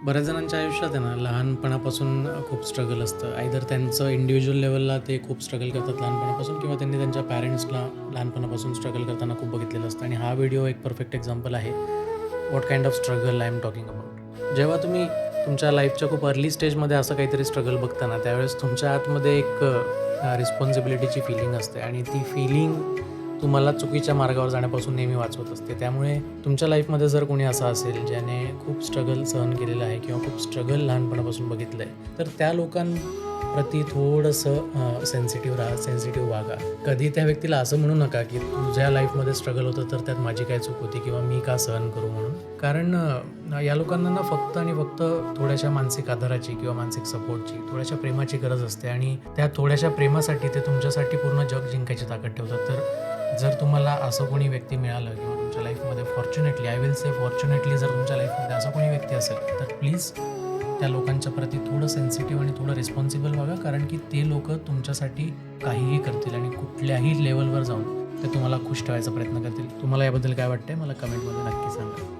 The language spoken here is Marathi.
बऱ्याच जणांच्या आयुष्यात आहे ना, लहानपणापासून खूप स्ट्रगल असतं. आयदर त्यांचं इंडिव्हिज्युअल लेव्हलला ते खूप स्ट्रगल करतात लहानपणापासून किंवा त्यांनी त्यांच्या पॅरेंट्सला लहानपणापासून स्ट्रगल करताना खूप बघितलेलं असतं आणि हा व्हिडिओ एक परफेक्ट एक्झाम्पल आहे. What kind of struggle I am talking about. जेव्हा तुम्ही तुमच्या लाईफच्या खूप अर्ली स्टेजमध्ये असं काहीतरी स्ट्रगल बघता ना, त्यावेळेस तुमच्या आतमध्ये एक रिस्पॉन्सिबिलिटीची फीलिंग असते आणि ती फीलिंग तुम्हाला चुकीच्या मार्गावर जाण्यापासून नेहमी वाचवत असते. त्यामुळे तुमच्या लाईफमध्ये जर कोणी असं असेल ज्याने खूप स्ट्रगल सहन केलेलं आहे किंवा खूप स्ट्रगल लहानपणापासून बघितलं आहे, तर त्या लोकांप्रती थोडंसं सेन्सिटिव्ह राहा, सेन्सिटिव्ह वागा. कधी त्या व्यक्तीला असं म्हणू नका की तुझ्या लाईफमध्ये स्ट्रगल होतं तर त्यात माझी काय चूक होती किंवा मी का सहन करू म्हणून. कारण या लोकांना ना फक्त आणि फक्त थोड्याशा मानसिक आधाराची किंवा मानसिक सपोर्टची, थोड्याशा प्रेमाची गरज असते आणि त्या थोड्याशा प्रेमासाठी ते तुमच्यासाठी पूर्ण जग जिंकायची ताकद ठेवतात. तर जर तुम्हाला असं कोणी व्यक्ती मिळालं किंवा तुमच्या लाईफमध्ये fortunately, I will say fortunately, जर तुमच्या लाईफमध्ये असं कोणी व्यक्ती असेल, तर प्लीज त्या लोकांच्या प्रती थोडं सेन्सिटिव्ह आणि थोडं रिस्पॉन्सिबल व्हा. कारण की ते लोकं तुमच्यासाठी काहीही करतील आणि कुठल्याही लेवलवर जाऊन ते तुम्हाला खुश ठेवायचा प्रयत्न करतील. तुम्हाला याबद्दल काय वाटतंय मला कमेंटमध्ये नक्की सांगा.